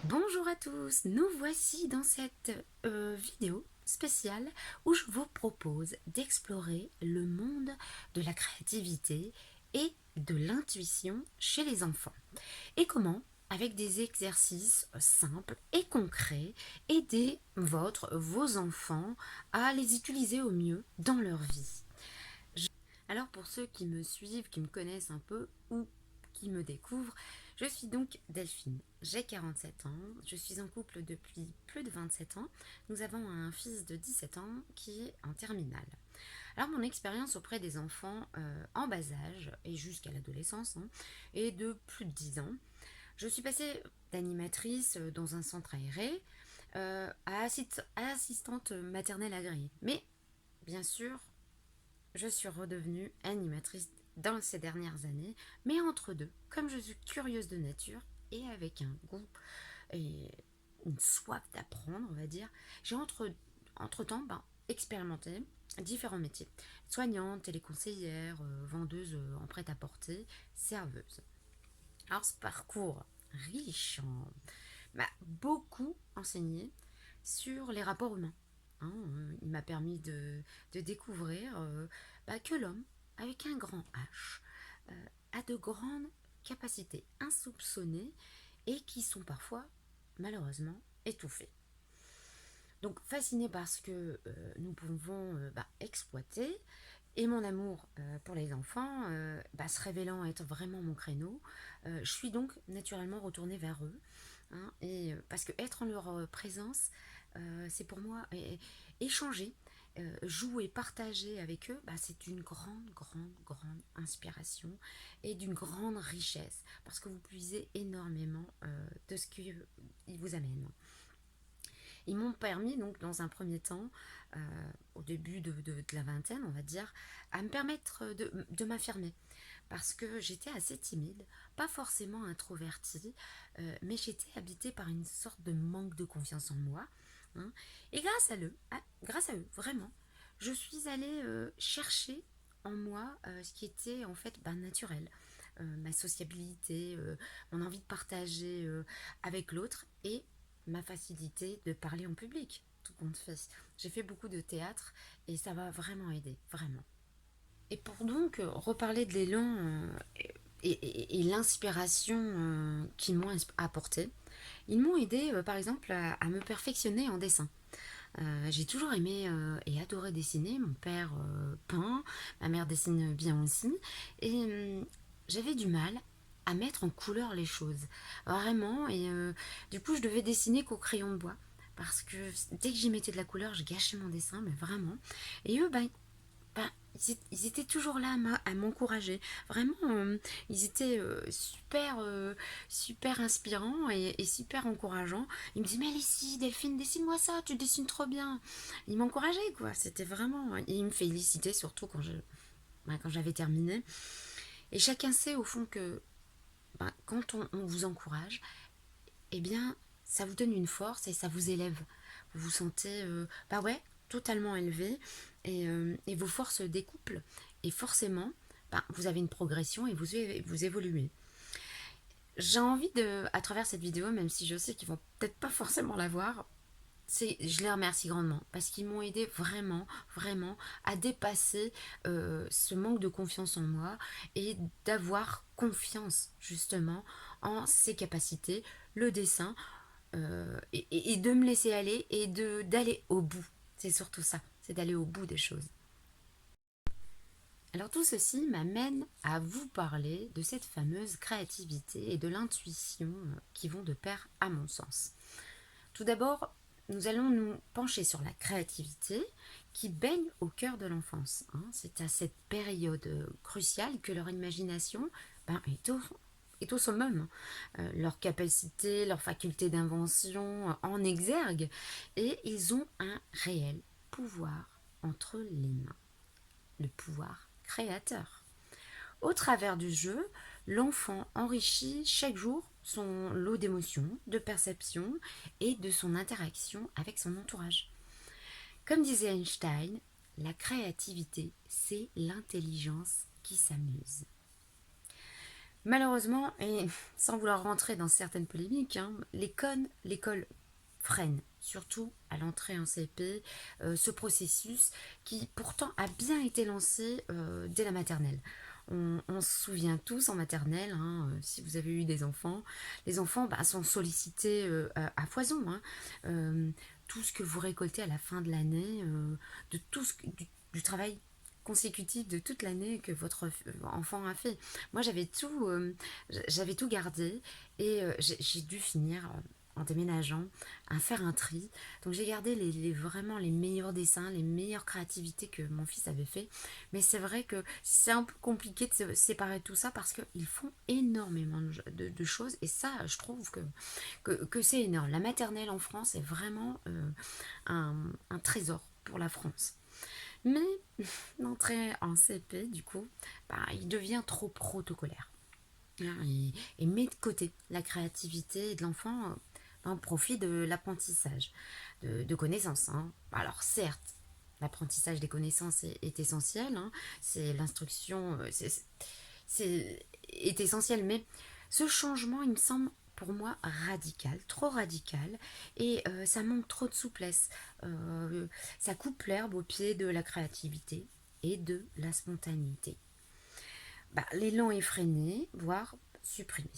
Bonjour à tous, nous voici dans cette vidéo spéciale où je vous propose d'explorer le monde de la créativité et de l'intuition chez les enfants. Et comment, avec des exercices simples et concrets, aider vos enfants à les utiliser au mieux dans leur vie. Alors pour ceux qui me suivent, qui me connaissent un peu ou qui me découvrent, je suis donc Delphine. J'ai 47 ans, je suis en couple depuis plus de 27 ans. Nous avons un fils de 17 ans qui est en terminale. Alors mon expérience auprès des enfants en bas âge et jusqu'à l'adolescence est de plus de 10 ans. Je suis passée d'animatrice dans un centre aéré à assistante maternelle agréée. Mais bien sûr, je suis redevenue animatrice dans ces dernières années, mais entre deux, comme je suis curieuse de nature et avec un goût et une soif d'apprendre, on va dire, j'ai entre-temps expérimenté différents métiers. Soignante, téléconseillère, vendeuse en prêt-à-porter, serveuse. Alors ce parcours riche m'a beaucoup enseigné sur les rapports humains. Il m'a permis de découvrir que l'homme, avec un grand H, a de grandes capacités insoupçonnées et qui sont parfois, malheureusement, étouffées. Donc fascinée par ce que nous pouvons exploiter et mon amour pour les enfants se révélant être vraiment mon créneau, je suis donc naturellement retournée vers eux. Parce que être en leur présence, c'est pour moi échanger, jouer, partager avec eux, c'est une grande, grande, grande inspiration et d'une grande richesse parce que vous puisez énormément de ce qu'ils vous amènent. Ils m'ont permis donc dans un premier temps, au début de la vingtaine on va dire, à me permettre de m'affirmer. Parce que j'étais assez timide, pas forcément introvertie, mais j'étais habitée par une sorte de manque de confiance en moi. Et grâce à eux, vraiment, je suis allée chercher en moi ce qui était en fait naturel. Ma sociabilité, mon envie de partager avec l'autre et ma facilité de parler en public, tout compte fait. J'ai fait beaucoup de théâtre et ça va vraiment aider, vraiment. Et pour donc reparler de l'élan et l'inspiration qu'ils m'ont apporté, ils m'ont aidé par exemple à me perfectionner en dessin. J'ai toujours aimé et adoré dessiner. Mon père peint, ma mère dessine bien aussi. Et j'avais du mal à mettre en couleur les choses. Vraiment. Et du coup, je devais dessiner qu'au crayon de bois. Parce que dès que j'y mettais de la couleur, je gâchais mon dessin, mais vraiment. Et eux, ils étaient toujours là à m'encourager. Vraiment, ils étaient super inspirants et super encourageants. Ils me disaient, mais Lucie, Delphine, dessine-moi ça, tu dessines trop bien. Ils m'encourageaient, quoi. C'était vraiment... Et ils me félicitaient, surtout quand j'avais terminé. Et chacun sait, au fond, que quand on vous encourage, eh bien, ça vous donne une force et ça vous élève. Vous vous sentez, ouais, totalement élevé et vos forces découplent. Et forcément, vous avez une progression et vous évoluez. J'ai envie à travers cette vidéo, même si je sais qu'ils vont peut-être pas forcément la voir, je les remercie grandement parce qu'ils m'ont aidé vraiment, vraiment à dépasser ce manque de confiance en moi et d'avoir confiance justement en ses capacités, le dessin, et de me laisser aller et d'aller au bout. C'est surtout ça, c'est d'aller au bout des choses. Alors tout ceci m'amène à vous parler de cette fameuse créativité et de l'intuition qui vont de pair à mon sens. Tout d'abord, nous allons nous pencher sur la créativité qui baigne au cœur de l'enfance. C'est à cette période cruciale que leur imagination est au summum. Leur capacité, leur faculté d'invention en exergue et ils ont un réel pouvoir entre les mains, le pouvoir créateur. Au travers du jeu, l'enfant enrichit chaque jour son lot d'émotions, de perceptions et de son interaction avec son entourage. Comme disait Einstein, la créativité, c'est l'intelligence qui s'amuse. Malheureusement, et sans vouloir rentrer dans certaines polémiques, hein, l'école freine, surtout à l'entrée en CP, ce processus qui pourtant a bien été lancé dès la maternelle. On se souvient tous en maternelle, hein, si vous avez eu des enfants, les enfants bah, sont sollicités à foison. Hein. Euh, tout ce que vous récoltez à la fin de l'année, de tout du travail consécutif de toute l'année que votre enfant a fait. Moi, j'avais tout gardé et j'ai dû finir en déménageant, à faire un tri. Donc j'ai gardé vraiment les meilleurs dessins, les meilleures créativités que mon fils avait fait. Mais c'est vrai que c'est un peu compliqué de se séparer de tout ça parce qu'ils font énormément de choses et ça, je trouve que c'est énorme. La maternelle en France est vraiment un trésor pour la France. Mais l'entrée en CP, du coup, bah, il devient trop protocolaire. Hein, et met de côté la créativité de l'enfant au profit de l'apprentissage, de connaissances. Hein. Alors certes, l'apprentissage des connaissances est essentiel, hein, c'est l'instruction, est essentiel, mais ce changement, il me semble pour moi radical, trop radical, et ça manque trop de souplesse. Ça coupe l'herbe au pied de la créativité et de la spontanéité. Bah, l'élan est freiné, voire supprimé.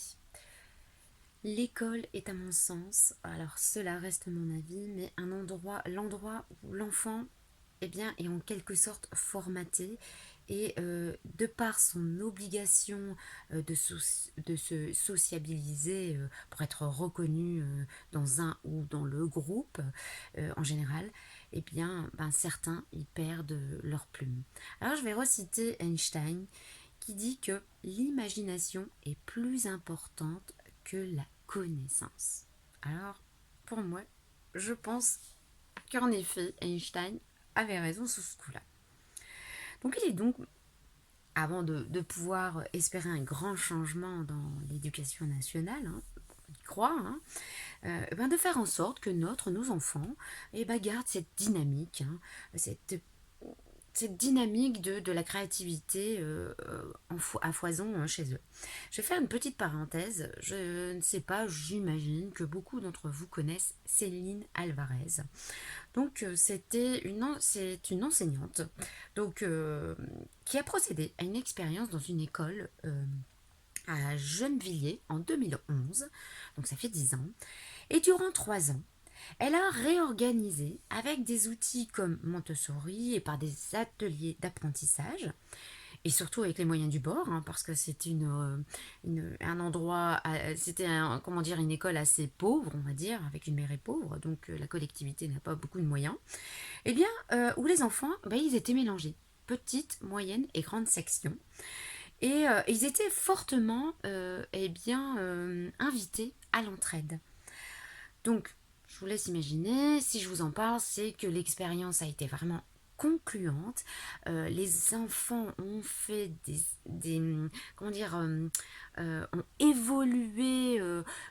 L'école est à mon sens, alors cela reste mon avis, mais l'endroit où l'enfant est en quelque sorte formaté et de par son obligation de se sociabiliser pour être reconnu dans un ou dans le groupe en général, certains y perdent leur plume. Alors je vais reciter Einstein qui dit que l'imagination est plus importante que la connaissance. Alors, pour moi, je pense qu'en effet, Einstein avait raison sur ce coup-là. Donc, il est donc, avant de pouvoir espérer un grand changement dans l'éducation nationale, hein, on y croit, hein, de faire en sorte que nos enfants, gardent cette dynamique, hein, cette dynamique de la créativité à foison chez eux. Je vais faire une petite parenthèse. Je ne sais pas, j'imagine que beaucoup d'entre vous connaissent Céline Alvarez. Donc c'est une enseignante donc, qui a procédé à une expérience dans une école à Gennevilliers en 2011. Donc ça fait 10 ans. Et durant 3 ans, elle a réorganisé avec des outils comme Montessori et par des ateliers d'apprentissage, et surtout avec les moyens du bord, hein, parce que c'était un endroit, c'était comment dire, une école assez pauvre, on va dire, avec une mairie pauvre, donc la collectivité n'a pas beaucoup de moyens, où les enfants, ils étaient mélangés, petites, moyennes et grandes sections. Et ils étaient fortement invités à l'entraide. Donc, je vous laisse imaginer, si je vous en parle, c'est que l'expérience a été vraiment concluante. Les enfants ont fait comment dire, ont évolué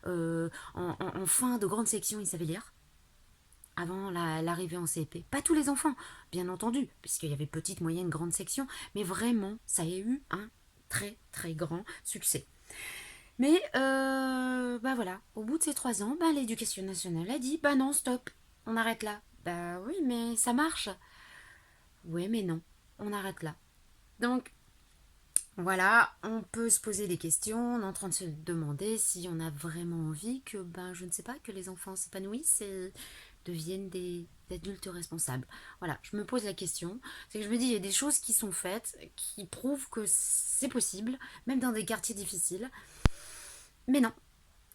en fin de grande section, ils savaient lire avant l'arrivée en CP. Pas tous les enfants, bien entendu, puisqu'il y avait petite, moyenne, grande section, mais vraiment, ça a eu un très très grand succès. Mais voilà, au bout de ces 3 ans, l'éducation nationale a dit non, stop, on arrête là. Oui, mais ça marche. Oui, mais non, on arrête là. Donc voilà, on peut se poser des questions, on est en train de se demander si on a vraiment envie que, je ne sais pas, que les enfants s'épanouissent et deviennent des adultes responsables. Voilà, je me pose la question, c'est que je me dis, il y a des choses qui sont faites, qui prouvent que c'est possible, même dans des quartiers difficiles. Mais non,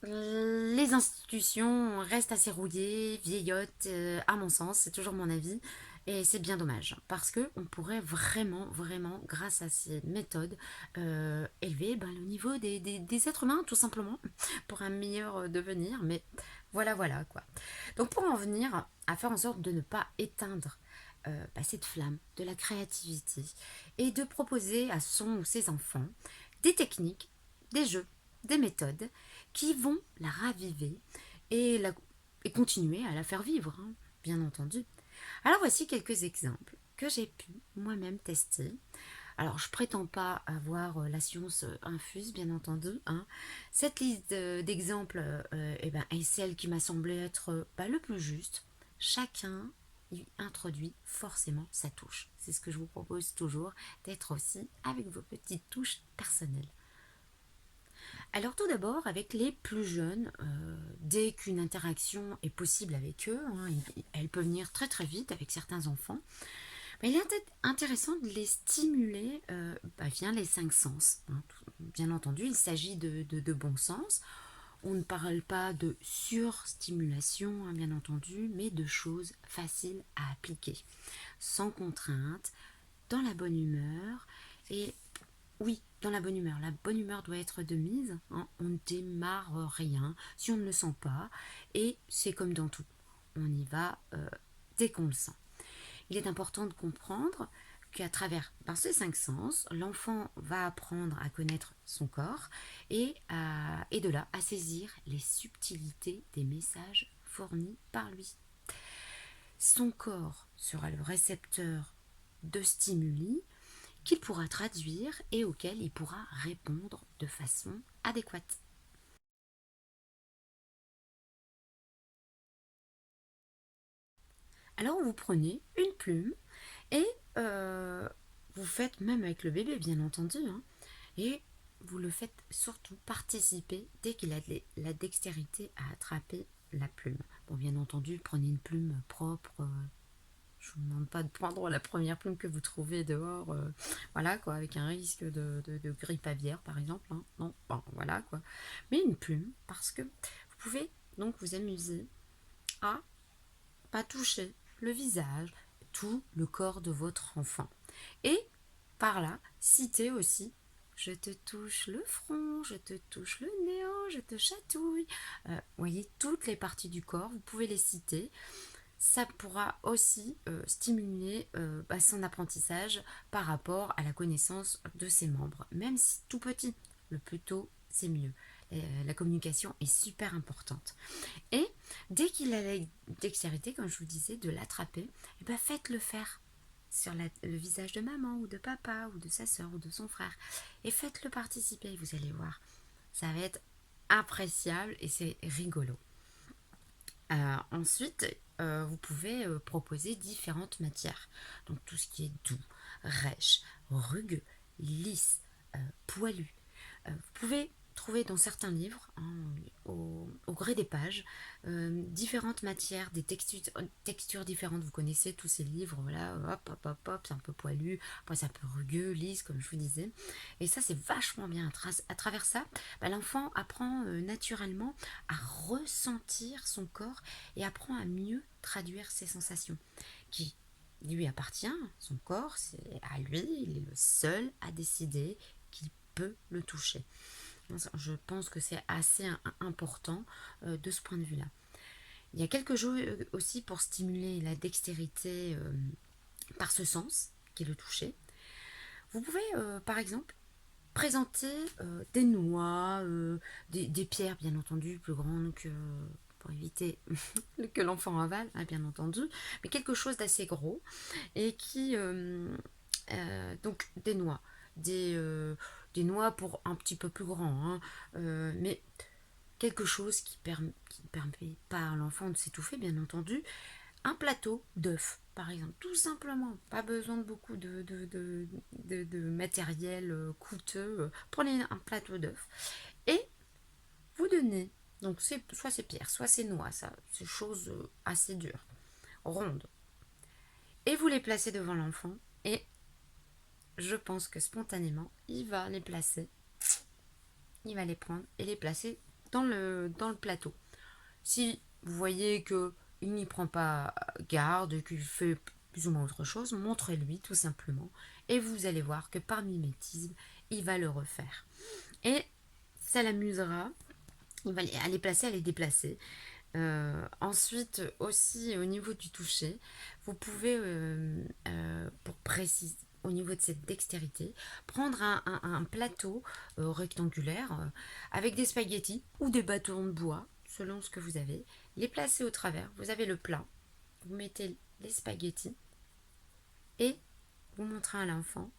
les institutions restent assez rouillées, vieillottes, à mon sens, c'est toujours mon avis, et c'est bien dommage, parce qu'on pourrait vraiment, vraiment, grâce à ces méthodes, élever le niveau des êtres humains, tout simplement, pour un meilleur devenir, mais voilà, quoi. Donc pour en venir à faire en sorte de ne pas éteindre cette flamme de la créativité, et de proposer à son ou ses enfants des techniques, des jeux, des méthodes qui vont la raviver et continuer à la faire vivre, hein, bien entendu. Alors voici quelques exemples que j'ai pu moi-même tester. Alors, je prétends pas avoir la science infuse, bien entendu, hein. Cette liste d'exemples eh ben, est celle qui m'a semblé être le plus juste. Chacun y introduit forcément sa touche. C'est ce que je vous propose toujours, d'être aussi avec vos petites touches personnelles. Alors tout d'abord, avec les plus jeunes, dès qu'une interaction est possible avec eux, hein, elle peut venir très très vite avec certains enfants, mais il est intéressant de les stimuler via les cinq sens, hein. Bien entendu, il s'agit de bon sens. On ne parle pas de surstimulation, hein, bien entendu, mais de choses faciles à appliquer, sans contrainte, dans la bonne humeur. Et oui, dans la bonne humeur. La bonne humeur doit être de mise, hein. On ne démarre rien si on ne le sent pas. Et c'est comme dans tout. On y va dès qu'on le sent. Il est important de comprendre qu'à travers ces cinq sens, l'enfant va apprendre à connaître son corps et de là à saisir les subtilités des messages fournis par lui. Son corps sera le récepteur de stimuli qu'il pourra traduire et auquel il pourra répondre de façon adéquate. Alors vous prenez une plume et vous faites, même avec le bébé bien entendu, hein, et vous le faites surtout participer dès qu'il a la dextérité à attraper la plume. Bon, bien entendu, prenez une plume propre. Je ne vous demande pas de prendre la première plume que vous trouvez dehors, voilà quoi, avec un risque de grippe aviaire par exemple, hein. Non, bon, voilà quoi. Mais une plume, parce que vous pouvez donc vous amuser à pas toucher le visage, tout le corps de votre enfant. Et par là, citer aussi: je te touche le front, je te touche le nez, oh, je te chatouille. Vous voyez, toutes les parties du corps, vous pouvez les citer. Ça pourra aussi stimuler son apprentissage par rapport à la connaissance de ses membres, même si tout petit. Le plus tôt, c'est mieux. La communication est super importante. Et dès qu'il a la dextérité, comme je vous disais, de l'attraper, faites-le faire sur le visage de maman ou de papa ou de sa soeur ou de son frère. Et faites-le participer, vous allez voir. Ça va être appréciable et c'est rigolo. Ensuite, vous pouvez proposer différentes matières. Donc tout ce qui est doux, rêche, rugueux, lisse, poilu. Vous pouvez trouver dans certains livres, hein, au gré des pages, différentes matières, des textures différentes. Vous connaissez tous ces livres, voilà, hop, hop, hop, hop, c'est un peu poilu, après c'est un peu rugueux, lisse, comme je vous disais. Et ça, c'est vachement bien. À travers ça, l'enfant apprend naturellement à ressentir son corps et apprend à mieux traduire ses sensations, qui lui appartient, son corps, c'est à lui, il est le seul à décider qui peut le toucher. Je pense que c'est assez important de ce point de vue-là. Il y a quelque chose aussi pour stimuler la dextérité par ce sens, qui est le toucher. Vous pouvez, par exemple, présenter des noix, des pierres, bien entendu, plus grandes que pour éviter que l'enfant avale, hein, bien entendu, mais quelque chose d'assez gros et qui donc des noix, des noix pour un petit peu plus grand, hein, mais quelque chose qui ne permet pas à l'enfant de s'étouffer, bien entendu. Un plateau d'œufs, par exemple, tout simplement. Pas besoin de beaucoup de matériel coûteux. Prenez un plateau d'œufs et vous donnez. Donc, soit c'est pierre, soit c'est noix, ça, c'est choses assez dures, rondes. Et vous les placez devant l'enfant et je pense que spontanément, il va les placer. Il va les prendre et les placer dans le plateau. Si vous voyez qu'il n'y prend pas garde, qu'il fait plus ou moins autre chose, montrez-lui tout simplement. Et vous allez voir que par mimétisme, il va le refaire. Et ça l'amusera. Il va les placer, à les déplacer. Ensuite, aussi au niveau du toucher, vous pouvez, pour préciser, au niveau de cette dextérité, prendre un plateau rectangulaire avec des spaghettis ou des bâtons de bois, selon ce que vous avez, les placer au travers. Vous avez le plat, vous mettez les spaghettis et vous montrez à l'enfant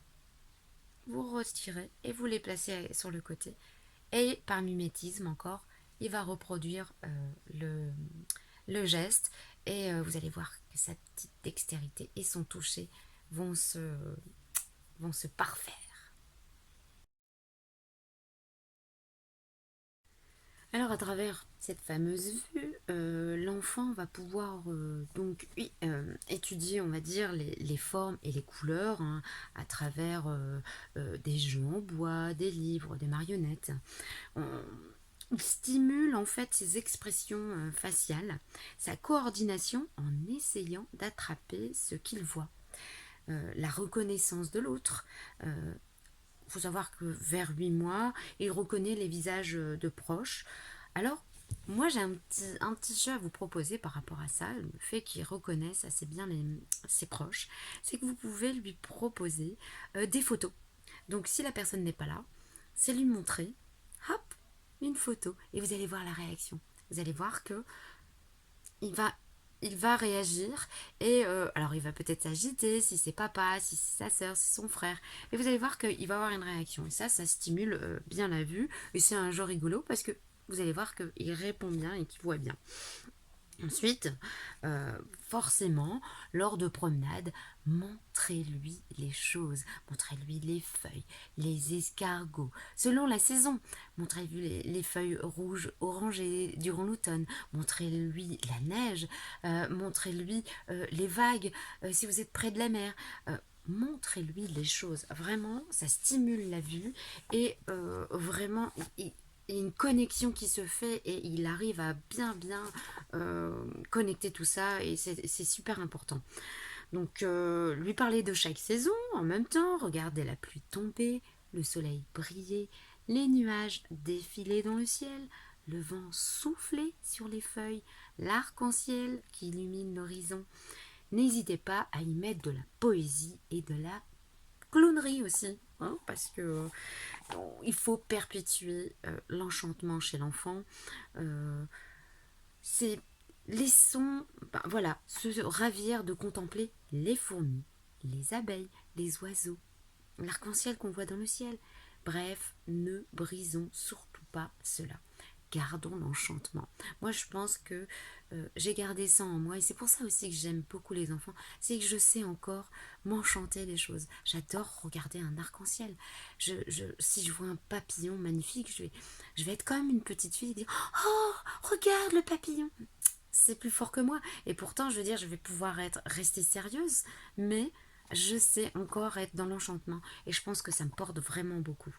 vous retirez et vous les placez sur le côté. Et par mimétisme encore, il va reproduire le geste et vous allez voir que sa petite dextérité et son toucher vont se parfaire. Alors à travers cette fameuse vue, l'enfant va pouvoir donc oui, étudier, on va dire, les formes et les couleurs hein, à travers des jeux en bois, des livres, des marionnettes. On, il stimule en fait ses expressions faciales, sa coordination en essayant d'attraper ce qu'il voit. La reconnaissance de l'autre. Il faut savoir que vers 8 mois, il reconnaît les visages de proches. Alors, moi j'ai un petit jeu à vous proposer par rapport à ça, le fait qu'il reconnaisse assez bien ses proches, c'est que vous pouvez lui proposer des photos. Donc si la personne n'est pas là, c'est lui montrer, hop, une photo, et vous allez voir la réaction. Vous allez voir que il va, il va réagir et alors il va peut-être s'agiter si c'est papa, si c'est sa soeur, si c'est son frère. Et vous allez voir qu'il va avoir une réaction. Et ça stimule bien la vue. Et c'est un jeu rigolo parce que vous allez voir qu'il répond bien et qu'il voit bien. Ensuite, euh, forcément, lors de promenades, montrez-lui les choses, montrez-lui les feuilles, les escargots, selon la saison. Montrez-lui les feuilles rouges, orangées durant l'automne. Montrez-lui la neige, montrez-lui les vagues si vous êtes près de la mer. Montrez-lui les choses. Vraiment, ça stimule la vue et vraiment, il y a une connexion qui se fait et il arrive à bien connecter tout ça et c'est super important. Donc lui parler de chaque saison en même temps, regarder la pluie tomber, le soleil briller, les nuages défiler dans le ciel, le vent souffler sur les feuilles, l'arc-en-ciel qui illumine l'horizon. N'hésitez pas à y mettre de la poésie et de la clownerie aussi, hein, parce que il faut perpétuer l'enchantement chez l'enfant. Euh, c'est laissons, ben, voilà, se ravir de contempler les fourmis, les abeilles, les oiseaux, l'arc-en-ciel qu'on voit dans le ciel. Bref, ne brisons surtout pas cela. Gardons l'enchantement. Moi, je pense que j'ai gardé ça en moi et c'est pour ça aussi que j'aime beaucoup les enfants. C'est que je sais encore m'enchanter des choses. J'adore regarder un arc-en-ciel. Si je vois un papillon magnifique, je vais être comme une petite fille et dire oh, regarde le papillon. C'est plus fort que moi. Et pourtant, je veux dire, je vais pouvoir rester sérieuse, mais je sais encore être dans l'enchantement. Et je pense que ça me porte vraiment beaucoup.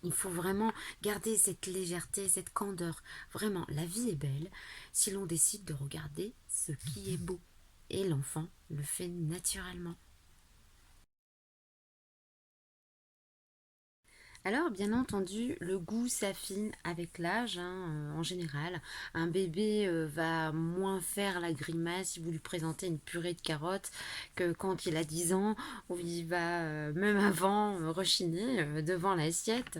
Il faut vraiment garder cette légèreté, cette candeur. Vraiment, la vie est belle si l'on décide de regarder ce qui est beau. Et l'enfant le fait naturellement. Alors, bien entendu, le goût s'affine avec l'âge, hein, en général. Un bébé va moins faire la grimace si vous lui présentez une purée de carottes que quand il a 10 ans, où il va, même avant, rechiner devant l'assiette.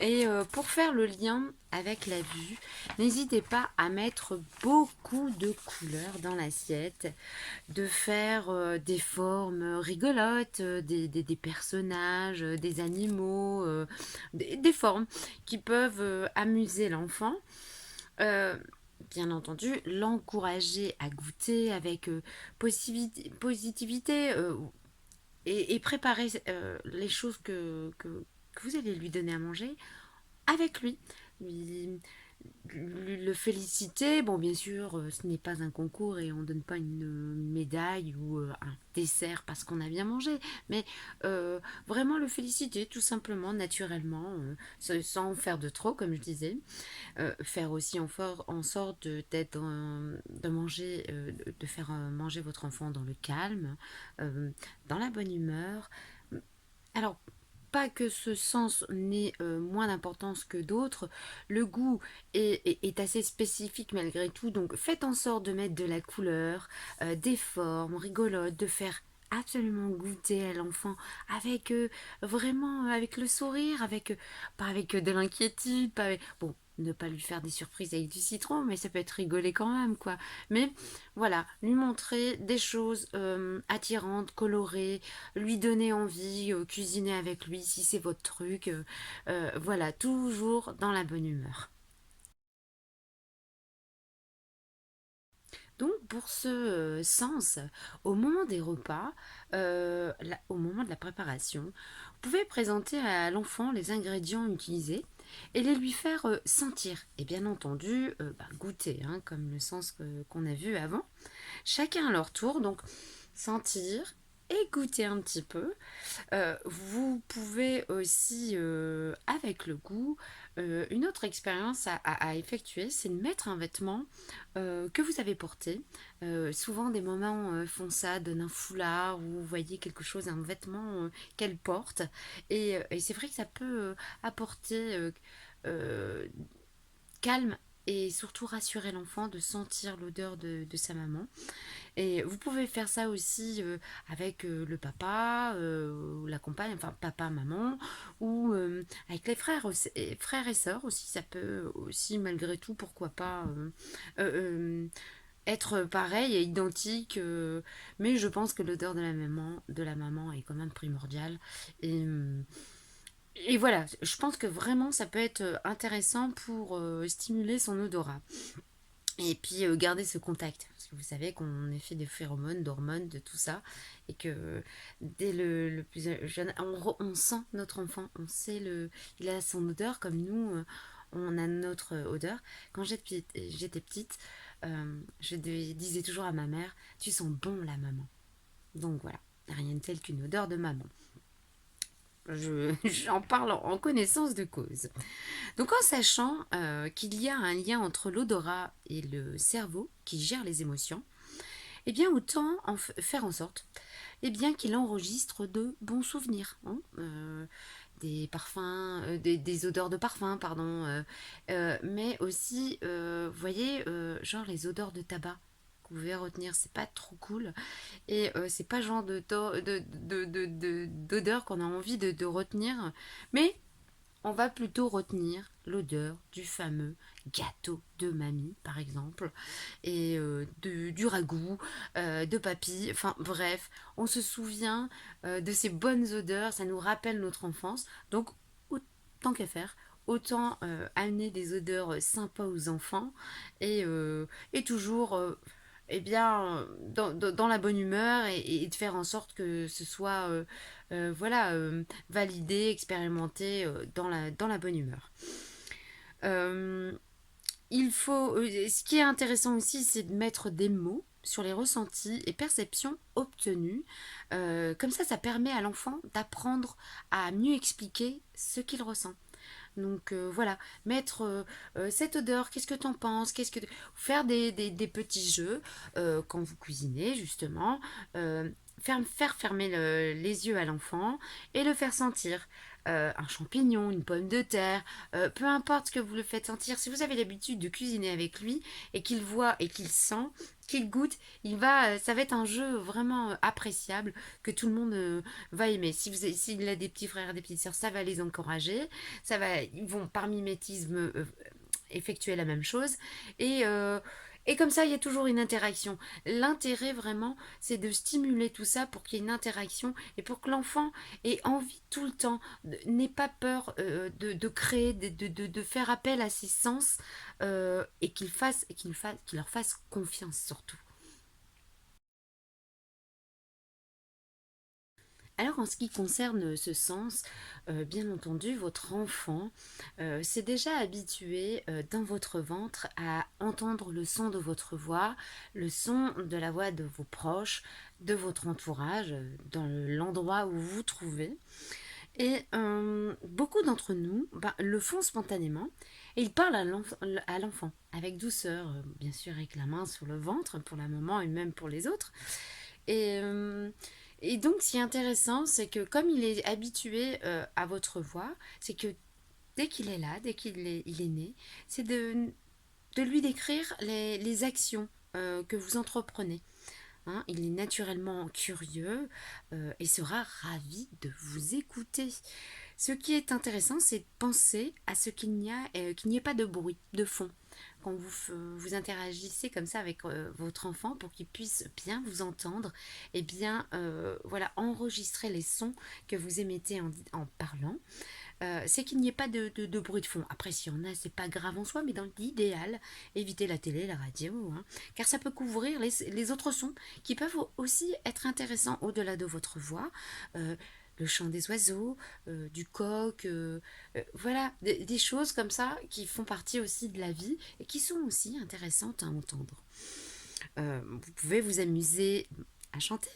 Et pour faire le lien avec la vue, n'hésitez pas à mettre beaucoup de couleurs dans l'assiette, de faire des formes rigolotes, des personnages, des animaux, des formes qui peuvent amuser l'enfant. Euh, Bien entendu, l'encourager à goûter avec positivité et préparer les choses que vous allez lui donner à manger avec lui. Lui, le féliciter. Bon, bien sûr, ce n'est pas un concours et on ne donne pas une médaille ou un dessert parce qu'on a bien mangé, mais vraiment le féliciter tout simplement, naturellement, sans faire de trop, comme je disais. Faire aussi en sorte de manger, de faire manger votre enfant dans le calme, euh, dans la bonne humeur. Alors, pas que ce sens n'ait moins d'importance que d'autres, le goût est assez spécifique malgré tout, donc faites en sorte de mettre de la couleur, des formes rigolotes, de faire absolument goûter à l'enfant avec vraiment avec le sourire, avec pas avec de l'inquiétude, pas avec, bon. ne pas lui faire des surprises avec du citron, mais ça peut être rigolé quand même, quoi. Mais voilà, lui montrer des choses attirantes, colorées, lui donner envie, cuisiner avec lui si c'est votre truc. Voilà, toujours dans la bonne humeur. Donc pour ce sens, au moment des repas, au moment de la préparation, vous pouvez présenter à l'enfant les ingrédients utilisés et les lui faire sentir. Et bien entendu, goûter, hein, comme le sens qu'on a vu avant. Chacun à leur tour, donc sentir et goûter un petit peu. Vous pouvez aussi, avec le goût, une autre expérience à effectuer, c'est de mettre un vêtement que vous avez porté. Souvent, des mamans font ça, donnent un foulard ou vous voyez quelque chose, un vêtement qu'elles portent. Et c'est vrai que ça peut apporter euh, calme et surtout rassurer l'enfant de sentir l'odeur de sa maman. Et vous pouvez faire ça aussi avec le papa, ou la compagne, enfin papa, maman, ou avec les frères, frères et sœurs aussi. Ça peut aussi, malgré tout, pourquoi pas, euh, être pareil et identique. Mais je pense que l'odeur de la maman est quand même primordiale. Et, et voilà, je pense que vraiment ça peut être intéressant pour stimuler son odorat. Et puis garder ce contact, parce que vous savez qu'on est fait de phéromones, d'hormones, de tout ça, et que dès le plus jeune, on sent notre enfant, il a son odeur comme nous, on a notre odeur. Quand j'étais petite, je disais toujours à ma mère, tu sens bon la maman. Donc voilà, rien de tel qu'une odeur de maman. J'en parle en connaissance de cause. Donc en sachant qu'il y a un lien entre l'odorat et le cerveau qui gère les émotions, eh bien autant faire en sorte qu'il enregistre de bons souvenirs, hein, des parfums, des odeurs de parfum, pardon, mais aussi, vous voyez, genre les odeurs de tabac que vous pouvez retenir, c'est pas trop cool et c'est pas le genre d'odeur qu'on a envie de retenir, mais on va plutôt retenir l'odeur du fameux gâteau de mamie, par exemple, et du ragoût, de papy, enfin bref, on se souvient de ces bonnes odeurs, ça nous rappelle notre enfance, donc autant qu'à faire, autant amener des odeurs sympas aux enfants et toujours dans la bonne humeur et de faire en sorte que ce soit voilà, validé, expérimenté dans la bonne humeur. Euh, ce qui est intéressant aussi, c'est de mettre des mots sur les ressentis et perceptions obtenus. Comme ça permet à l'enfant d'apprendre à mieux expliquer ce qu'il ressent. Donc voilà, mettre cette odeur, qu'est-ce que tu en penses, faire des petits jeux quand vous cuisinez justement, faire fermer les yeux à l'enfant et le faire sentir. Un champignon, une pomme de terre, peu importe ce que vous le faites sentir, si vous avez l'habitude de cuisiner avec lui et qu'il voit et qu'il sent, qu'il goûte, ça va être un jeu vraiment appréciable que tout le monde va aimer. S'il a des petits frères et des petites sœurs, ça va les encourager, ils vont par mimétisme effectuer la même chose. Et comme ça, il y a toujours une interaction. L'intérêt vraiment, c'est de stimuler tout ça pour qu'il y ait une interaction et pour que l'enfant ait envie tout le temps, n'ait pas peur de créer, de faire appel à ses sens et qu'il leur fasse confiance surtout. Alors en ce qui concerne ce sens, bien entendu, votre enfant s'est déjà habitué dans votre ventre à entendre le son de votre voix, le son de la voix de vos proches, de votre entourage, dans l'endroit où vous vous trouvez. Et beaucoup d'entre nous le font spontanément et ils parlent à l'enfant avec douceur, bien sûr avec la main sur le ventre pour la maman et même pour les autres. Et, euh, et donc, ce qui est intéressant, c'est que comme il est habitué à votre voix, c'est que dès qu'il est là, dès qu'il est né, c'est de lui décrire les actions que vous entreprenez. Hein, il est naturellement curieux et sera ravi de vous écouter. Ce qui est intéressant, c'est de penser à ce qu'il n'y ait pas de bruit, de fond. Quand vous interagissez comme ça avec votre enfant pour qu'il puisse bien vous entendre et bien voilà, enregistrer les sons que vous émettez en parlant. C'est qu'il n'y ait pas de bruit de fond. Après, s'il y en a, c'est pas grave en soi, mais dans l'idéal, évitez la télé, la radio, hein, car ça peut couvrir les autres sons qui peuvent aussi être intéressants au-delà de votre voix. Euh, le chant des oiseaux, du coq, voilà, des choses comme ça qui font partie aussi de la vie et qui sont aussi intéressantes à entendre. Vous pouvez vous amuser à chanter,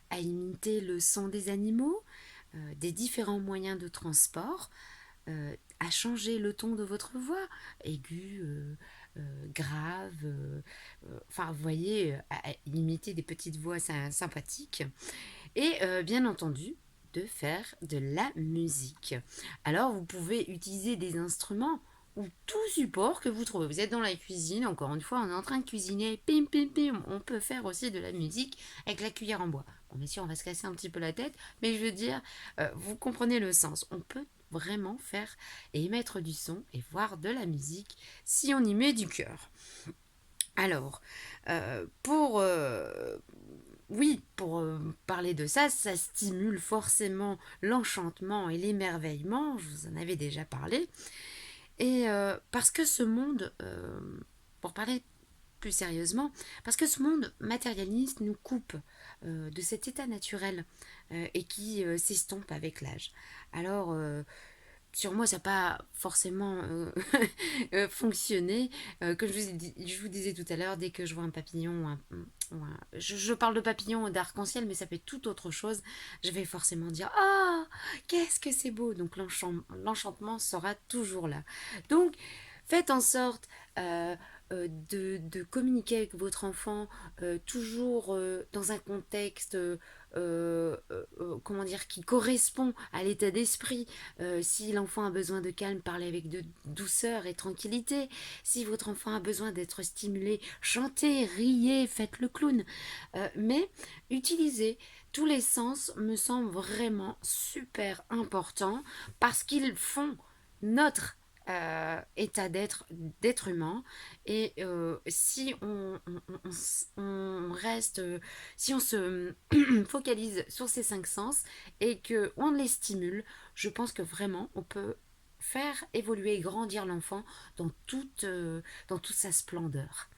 à imiter le son des animaux, des différents moyens de transport, à changer le ton de votre voix, aigu, grave, enfin vous voyez, à imiter des petites voix sympathiques, et bien entendu de faire de la musique. Alors vous pouvez utiliser des instruments ou tout support que vous trouvez. Vous êtes dans la cuisine, encore une fois, on est en train de cuisiner, pim pim pim, on peut faire aussi de la musique avec la cuillère en bois. Bon, bien sûr, on va se casser un petit peu la tête, mais je veux dire, vous comprenez le sens. On peut vraiment faire et émettre du son et voir de la musique si on y met du cœur. Alors, pour parler de ça, ça stimule forcément l'enchantement et l'émerveillement, je vous en avais déjà parlé, et parce que ce monde, pour parler plus sérieusement, parce que ce monde matérialiste nous coupe de cet état naturel et qui s'estompe avec l'âge. Alors, sur moi, ça n'a pas forcément fonctionné. Comme je vous disais tout à l'heure, dès que je vois un papillon, je parle de papillon d'arc-en-ciel, mais ça peut être tout autre chose, je vais forcément dire ah, qu'est-ce que c'est beau. Donc l'enchantement sera toujours là. Donc faites en sorte de communiquer avec votre enfant toujours dans un contexte comment dire, qui correspond à l'état d'esprit. Si l'enfant a besoin de calme, parlez avec de douceur et tranquillité. Si votre enfant a besoin d'être stimulé, chantez, riez, faites le clown. Mais utilisez tous les sens me semble vraiment super important parce qu'ils font notre état d'être humain et si on reste si on se focalise sur ces cinq sens et que on les stimule, je pense que vraiment on peut faire évoluer et grandir l'enfant dans toute sa splendeur.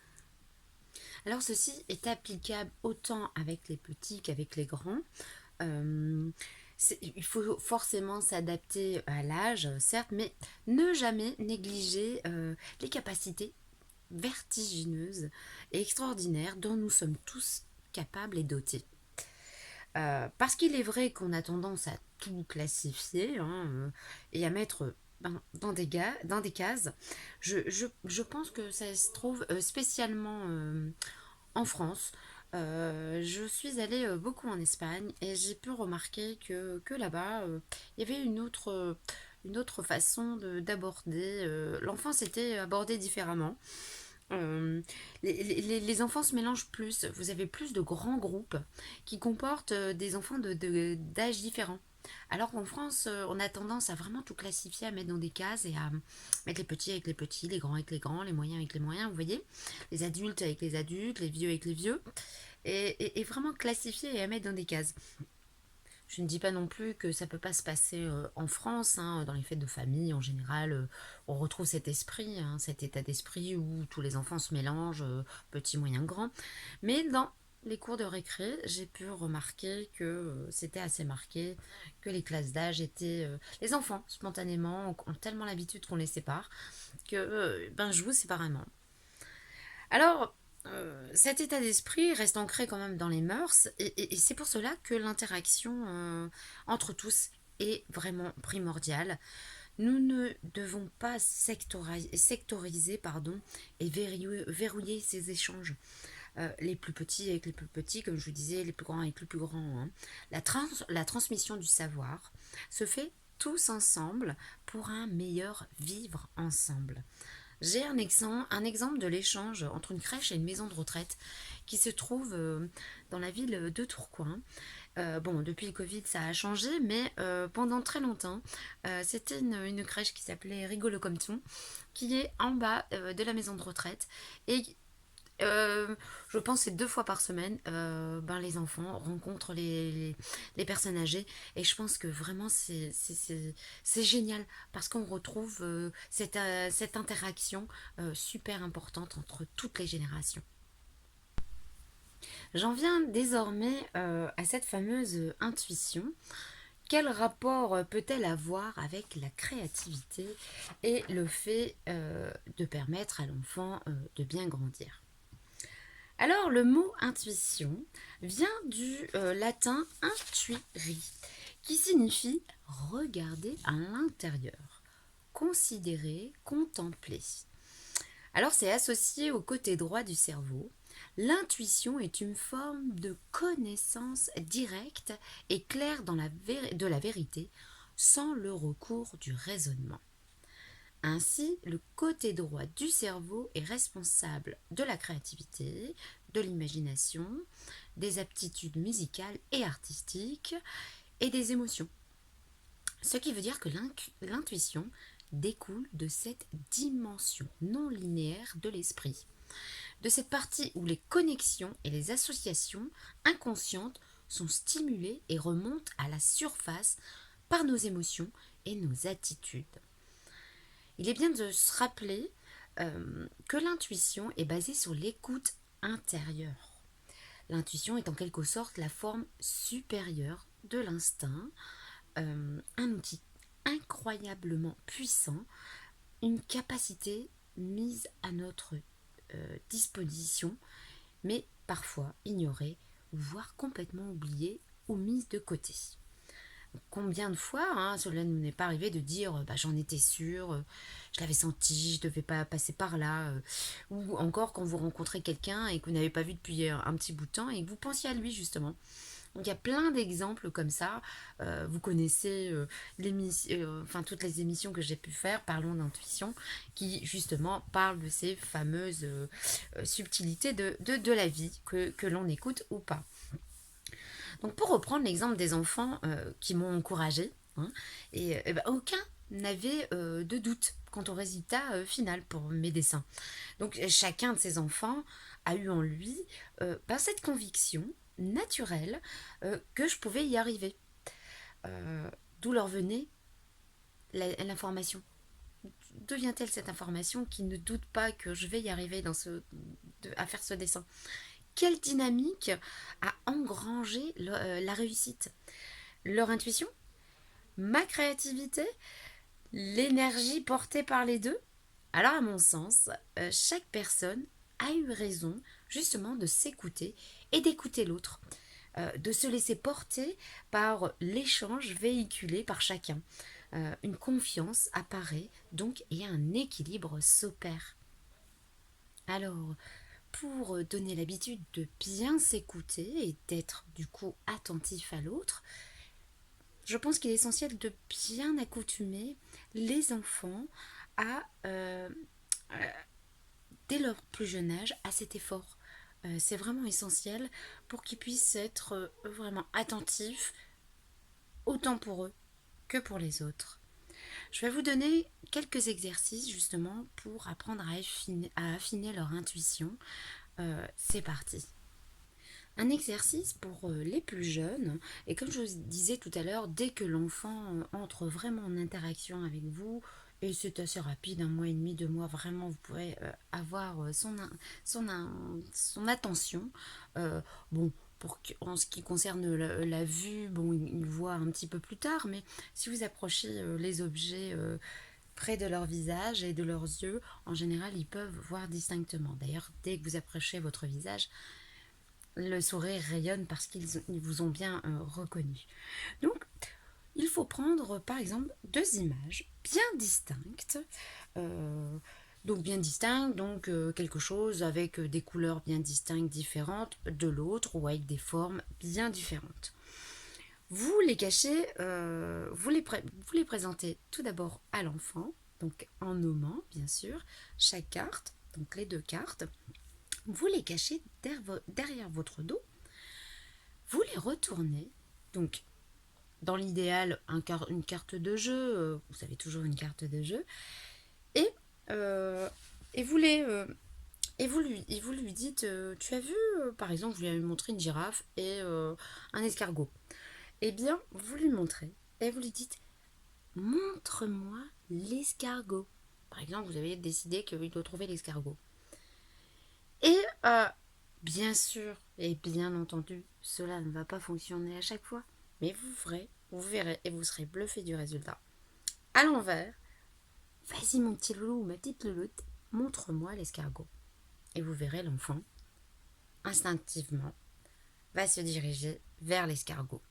Alors ceci est applicable autant avec les petits qu'avec les grands. Euh, il faut forcément s'adapter à l'âge, certes, mais ne jamais négliger les capacités vertigineuses et extraordinaires dont nous sommes tous capables et dotés. Parce qu'il est vrai qu'on a tendance à tout classifier hein, et à mettre dans des cases. Je pense que ça se trouve spécialement en France. Je suis allée beaucoup en Espagne et j'ai pu remarquer que là-bas, il y avait une autre façon d'aborder. L'enfance était abordée différemment. Euh, les enfants se mélangent plus. Vous avez plus de grands groupes qui comportent des enfants d'âges différents. Alors qu'en France, on a tendance à vraiment tout classifier, à mettre dans des cases et à mettre les petits avec les petits, les grands avec les grands, les moyens avec les moyens, vous voyez, les adultes avec les adultes, les vieux avec les vieux, et vraiment classifier et à mettre dans des cases. Je ne dis pas non plus que ça ne peut pas se passer en France, hein, dans les fêtes de famille en général, on retrouve cet esprit, hein, cet état d'esprit où tous les enfants se mélangent, petits, moyens, grands. Mais dans les cours de récré, j'ai pu remarquer que c'était assez marqué, que les classes d'âge étaient... les enfants, spontanément, ont tellement l'habitude qu'on les sépare, que jouent séparément. Alors, cet état d'esprit reste ancré quand même dans les mœurs et c'est pour cela que l'interaction entre tous est vraiment primordiale. Nous ne devons pas sectoriser pardon, et verrouiller ces échanges. Les plus petits avec les plus petits, comme je vous disais, les plus grands avec les plus grands. Hein. La transmission du savoir se fait tous ensemble pour un meilleur vivre ensemble. J'ai un exemple de l'échange entre une crèche et une maison de retraite qui se trouve dans la ville de Tourcoing. Bon, depuis le Covid, ça a changé, mais pendant très longtemps, c'était une crèche qui s'appelait Rigolo comme tout, qui est en bas de la maison de retraite. Et je pense que c'est 2 fois par semaine, ben, les enfants rencontrent les personnes âgées. Et je pense que vraiment, c'est génial parce qu'on retrouve cette interaction super importante entre toutes les générations. J'en viens désormais à cette fameuse intuition. Quel rapport peut-elle avoir avec la créativité et le fait de permettre à l'enfant de bien grandir? Alors, le mot intuition vient du latin intuiri, qui signifie regarder à l'intérieur, considérer, contempler. Alors, c'est associé au côté droit du cerveau. L'intuition est une forme de connaissance directe et claire de la vérité, sans le recours du raisonnement. Ainsi, le côté droit du cerveau est responsable de la créativité, de l'imagination, des aptitudes musicales et artistiques et des émotions. Ce qui veut dire que l'intuition découle de cette dimension non linéaire de l'esprit, de cette partie où les connexions et les associations inconscientes sont stimulées et remontent à la surface par nos émotions et nos attitudes. Il est bien de se rappeler que l'intuition est basée sur l'écoute intérieure. L'intuition est en quelque sorte la forme supérieure de l'instinct, un outil incroyablement puissant, une capacité mise à notre disposition, mais parfois ignorée, voire complètement oubliée ou mise de côté. Combien de fois cela ne nous n'est pas arrivé de dire bah, j'en étais sûre, je l'avais senti, je ne devais pas passer par là, ou encore quand vous rencontrez quelqu'un et que vous n'avez pas vu depuis un petit bout de temps et que vous pensiez à lui justement. Donc il y a plein d'exemples comme ça. Vous connaissez toutes les émissions que j'ai pu faire, Parlons d'intuition, qui justement parlent de ces fameuses subtilités de la vie que l'on écoute ou pas. Donc pour reprendre l'exemple des enfants qui m'ont encouragée, aucun n'avait de doute quant au résultat final pour mes dessins. Donc chacun de ces enfants a eu en lui cette conviction naturelle que je pouvais y arriver. D'où leur venait l'information. D'où vient-elle cette information qui ne doute pas que je vais y arriver à faire ce dessin? Quelle dynamique a engrangé la réussite? Leur intuition? Ma créativité? L'énergie portée par les deux? Alors à mon sens, chaque personne a eu raison justement de s'écouter et d'écouter l'autre, de se laisser porter par l'échange véhiculé par chacun. Une confiance apparaît donc et un équilibre s'opère. Alors, pour donner l'habitude de bien s'écouter et d'être du coup attentif à l'autre, je pense qu'il est essentiel de bien accoutumer les enfants à, dès leur plus jeune âge, à cet effort. C'est vraiment essentiel pour qu'ils puissent être vraiment attentifs, autant pour eux que pour les autres. Je vais vous donner quelques exercices justement pour apprendre à affiner leur intuition. C'est parti. Un exercice pour les plus jeunes, et comme je vous disais tout à l'heure, dès que l'enfant entre vraiment en interaction avec vous, et c'est assez rapide, 1 mois et demi, 2 mois, vraiment vous pourrez avoir son attention. Bon, en ce qui concerne la vue, bon, il voit un petit peu plus tard, mais si vous approchez les objets près de leur visage et de leurs yeux, en général, ils peuvent voir distinctement. D'ailleurs, dès que vous approchez votre visage, le sourire rayonne parce qu'ils vous ont bien reconnu. Donc, il faut prendre par exemple 2 images bien distinctes. Donc quelque chose avec des couleurs bien distinctes, différentes de l'autre ou avec des formes bien différentes. Vous les cachez, vous les présentez tout d'abord à l'enfant, donc en nommant bien sûr chaque carte, donc les 2 cartes. Vous les cachez derrière votre dos, vous les retournez Donc, dans l'idéal, une carte de jeu, vous avez toujours une carte de jeu, et, euh, et vous les... et vous lui dites, tu as vu, par exemple, vous lui avez montré une girafe et un escargot. Eh bien, vous lui montrez et vous lui dites, montre-moi l'escargot. Par exemple, vous avez décidé qu'il doit trouver l'escargot. Et bien sûr, et bien entendu, cela ne va pas fonctionner à chaque fois, mais vous verrez et vous serez bluffé du résultat. À l'envers, vas-y mon petit loulou ou ma petite louloute, montre-moi l'escargot. Et vous verrez l'enfant, instinctivement, va se diriger vers l'escargot.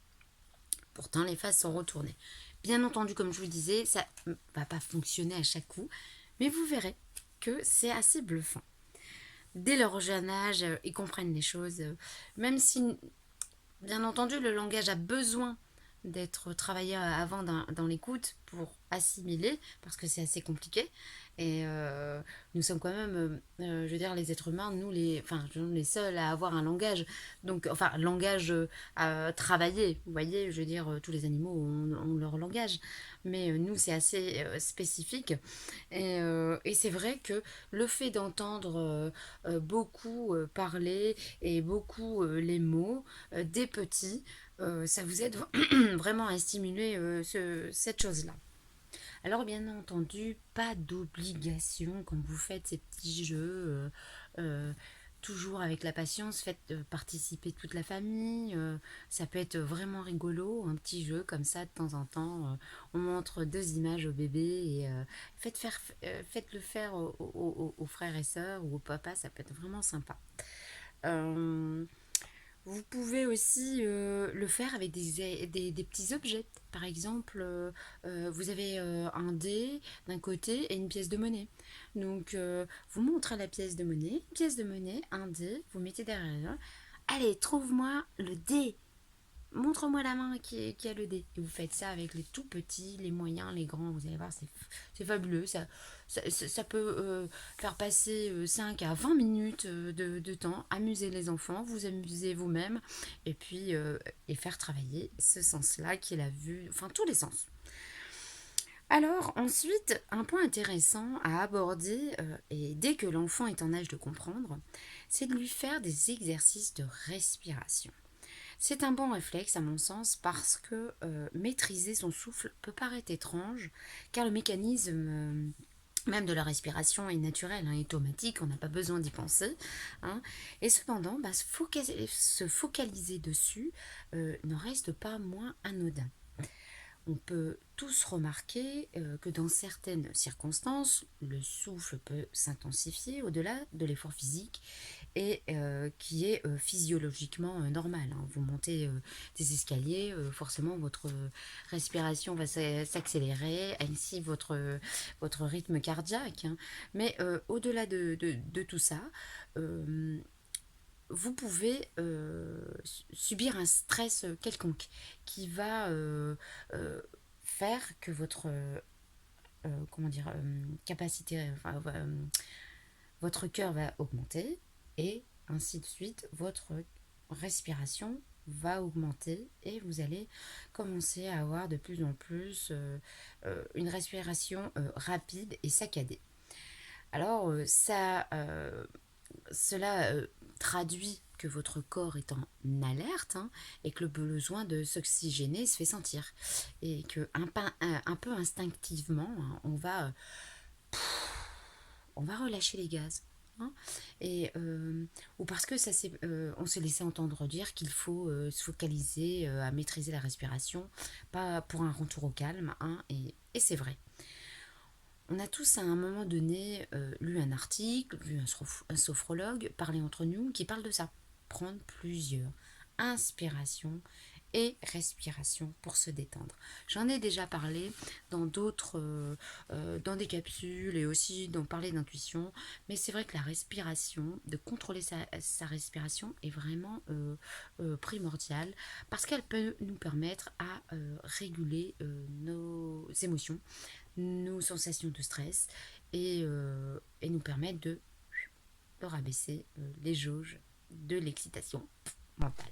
Pourtant, les faces sont retournées. Bien entendu, comme je vous disais, ça ne va pas fonctionner à chaque coup, mais vous verrez que c'est assez bluffant. Dès leur jeune âge, ils comprennent les choses, même si, bien entendu, le langage a besoin d'être travaillé avant dans l'écoute pour assimiler, parce que c'est assez compliqué. Et nous sommes quand même, je veux dire, les êtres humains, les seuls à avoir un langage. Donc, enfin, langage à travailler. Vous voyez, je veux dire, tous les animaux ont leur langage. Mais nous, c'est assez spécifique. Et c'est vrai que le fait d'entendre beaucoup parler et beaucoup les mots des petits, ça vous aide vraiment à stimuler cette chose-là. Alors bien entendu, pas d'obligation quand vous faites ces petits jeux, euh, toujours avec la patience, faites participer toute la famille, ça peut être vraiment rigolo, un petit jeu comme ça de temps en temps, on montre deux images au bébé et faites-le faire aux frères et sœurs ou au papa, ça peut être vraiment sympa. Euh, Vous pouvez aussi le faire avec des petits objets. Par exemple, vous avez un dé d'un côté et une pièce de monnaie. Donc, vous montrez la pièce de monnaie, un dé, vous mettez derrière. Allez, trouve-moi le dé. Montre-moi la main qui a le dé. Et vous faites ça avec les tout petits, les moyens, les grands. Vous allez voir, c'est fabuleux. Ça peut faire passer 5 à 20 minutes de temps, amuser les enfants, vous amuser vous-même, et puis et faire travailler ce sens-là qui est la vue, enfin tous les sens. Alors ensuite, un point intéressant à aborder, et dès que l'enfant est en âge de comprendre, c'est de lui faire des exercices de respiration. C'est un bon réflexe à mon sens parce que maîtriser son souffle peut paraître étrange car le mécanisme même de la respiration est naturel, hein, est automatique, on n'a pas besoin d'y penser. Hein. Et cependant, se focaliser dessus n'en reste pas moins anodin. On peut tous remarquer que dans certaines circonstances, le souffle peut s'intensifier au-delà de l'effort physique et qui est physiologiquement normal. Hein. Vous montez des escaliers, forcément votre respiration va s'accélérer, ainsi votre rythme cardiaque. Hein. Mais au-delà de tout ça, euh, vous pouvez subir un stress quelconque qui va faire que votre comment dire capacité, votre cœur va augmenter et ainsi de suite, votre respiration va augmenter et vous allez commencer à avoir de plus en plus une respiration rapide et saccadée. Alors cela traduit que votre corps est en alerte, hein, et que le besoin de s'oxygéner se fait sentir. Et que un peu instinctivement, hein, on va relâcher les gaz. Hein, et, ou parce que on s'est laissé entendre dire qu'il faut se focaliser à maîtriser la respiration, pas pour un retour au calme, hein, et c'est vrai. On a tous à un moment donné lu un article, vu un sophrologue parler entre nous qui parle de ça. Prendre plusieurs inspirations et respirations pour se détendre. J'en ai déjà parlé dans dans des capsules et aussi d'en parler d'intuition, mais c'est vrai que la respiration, de contrôler sa respiration est vraiment primordiale parce qu'elle peut nous permettre à réguler nos émotions, nos sensations de stress et nous permettre de rabaisser les jauges de l'excitation mentale.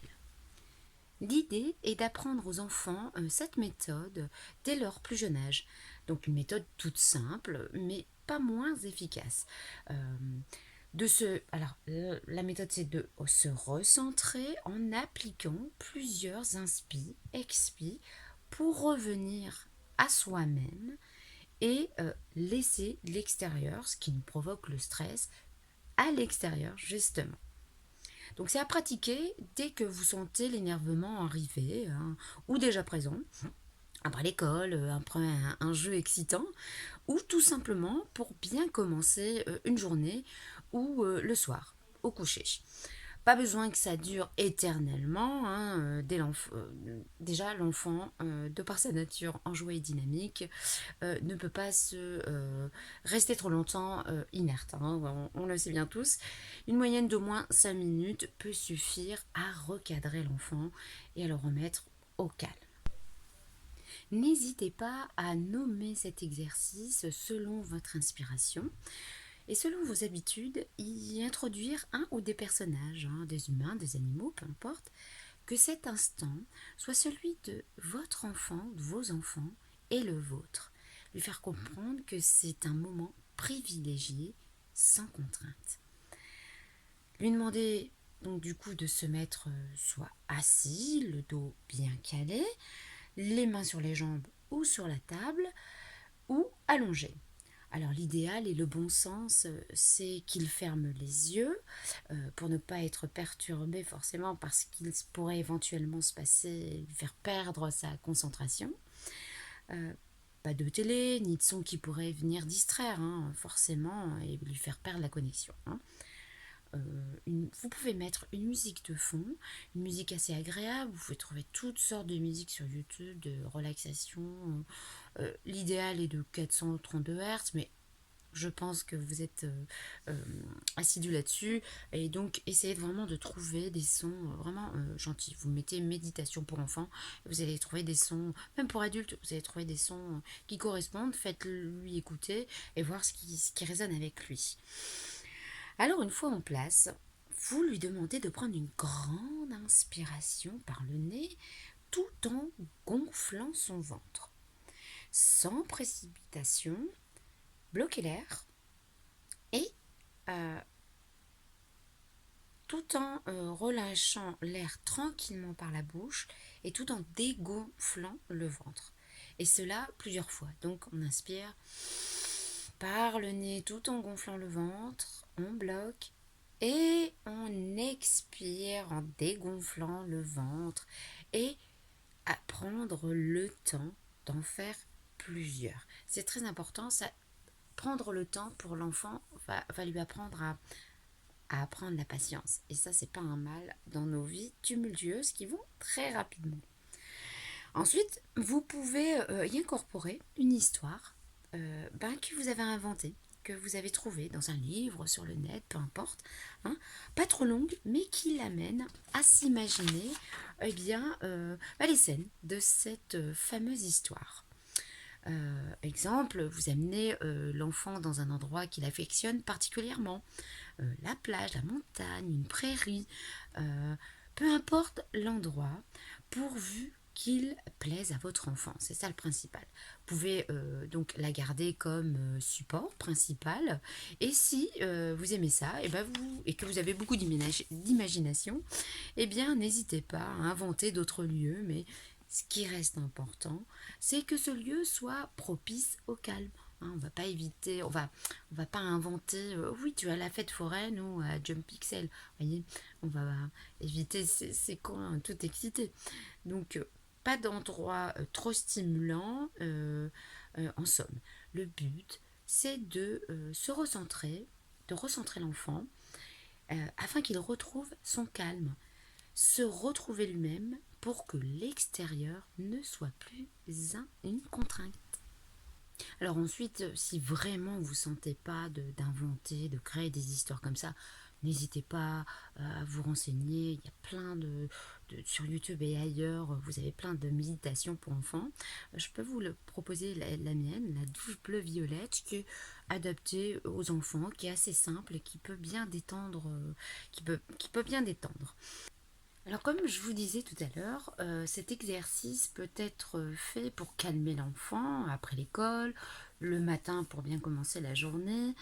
L'idée est d'apprendre aux enfants cette méthode dès leur plus jeune âge. Donc une méthode toute simple, mais pas moins efficace. Euh, la méthode, c'est de se recentrer en appliquant plusieurs inspi, expi, pour revenir à soi-même et laisser l'extérieur, ce qui nous provoque le stress, à l'extérieur justement. Donc c'est à pratiquer dès que vous sentez l'énervement arriver hein, ou déjà présent, après l'école, après un jeu excitant, ou tout simplement pour bien commencer une journée ou le soir, au coucher. Pas besoin que ça dure éternellement. Hein, déjà, l'enfant, de par sa nature enjouée et dynamique, ne peut pas rester trop longtemps inerte. Hein, on le sait bien tous. Une moyenne d'au moins 5 minutes peut suffire à recadrer l'enfant et à le remettre au calme. N'hésitez pas à nommer cet exercice selon votre inspiration et selon vos habitudes, y introduire un ou des personnages, hein, des humains, des animaux, peu importe, que cet instant soit celui de votre enfant, de vos enfants et le vôtre. Lui faire comprendre que c'est un moment privilégié, sans contrainte. Lui demander donc du coup de se mettre soit assis, le dos bien calé, les mains sur les jambes ou sur la table, ou allongé. Alors l'idéal et le bon sens, c'est qu'il ferme les yeux pour ne pas être perturbé forcément parce qu'il pourrait éventuellement se passer, lui faire perdre sa concentration. Euh, Pas de télé ni de son qui pourrait venir distraire hein, forcément et lui faire perdre la connexion. Hein. Vous pouvez mettre une musique de fond, une musique assez agréable. Vous pouvez trouver toutes sortes de musiques sur YouTube, de relaxation. L'idéal est de 432 Hz, mais je pense que vous êtes assidu là-dessus. Et donc, essayez vraiment de trouver des sons vraiment gentils. Vous mettez méditation pour enfants, vous allez trouver des sons, même pour adultes, vous allez trouver des sons qui correspondent. Faites-lui écouter et voir ce qui résonne avec lui. Alors, une fois en place, vous lui demandez de prendre une grande inspiration par le nez tout en gonflant son ventre. Sans précipitation, bloquez l'air et tout en relâchant l'air tranquillement par la bouche et tout en dégonflant le ventre. Et cela plusieurs fois. Donc on inspire par le nez tout en gonflant le ventre, on bloque et on expire en dégonflant le ventre et à prendre le temps d'en faire plusieurs. C'est très important, ça, prendre le temps pour l'enfant va lui apprendre à apprendre la patience. Et ça, c'est pas un mal dans nos vies tumultueuses qui vont très rapidement. Ensuite, vous pouvez y incorporer une histoire que vous avez inventée, que vous avez trouvée dans un livre, sur le net, peu importe, hein, pas trop longue, mais qui l'amène à s'imaginer les scènes de cette fameuse histoire. Exemple, vous amenez l'enfant dans un endroit qu'il affectionne particulièrement, la plage, la montagne, une prairie, peu importe l'endroit, pourvu qu'il plaise à votre enfant. C'est ça le principal. Vous pouvez donc la garder comme support principal. Et si vous aimez ça, et que vous avez beaucoup d'imagination, eh bien n'hésitez pas à inventer d'autres lieux, mais ce qui reste important, c'est que ce lieu soit propice au calme. Hein, on va pas éviter, on va pas inventer. Oui, tu as la fête foraine ou à Jump Pixel. Voyez, on va éviter ces coins tout excités. Donc, pas d'endroit trop stimulant. En somme, le but, c'est de se recentrer, de recentrer l'enfant afin qu'il retrouve son calme, se retrouver lui-même pour que l'extérieur ne soit plus une contrainte. Alors ensuite, si vraiment vous ne sentez pas d'inventer, de créer des histoires comme ça, n'hésitez pas à vous renseigner. Il y a plein sur YouTube et ailleurs, vous avez plein de méditations pour enfants. Je peux vous proposer la mienne, la douche bleue violette, qui est adaptée aux enfants, qui est assez simple et qui peut bien détendre, qui peut bien détendre. Alors comme je vous disais tout à l'heure, cet exercice peut être fait pour calmer l'enfant après l'école, le matin pour bien commencer la journée,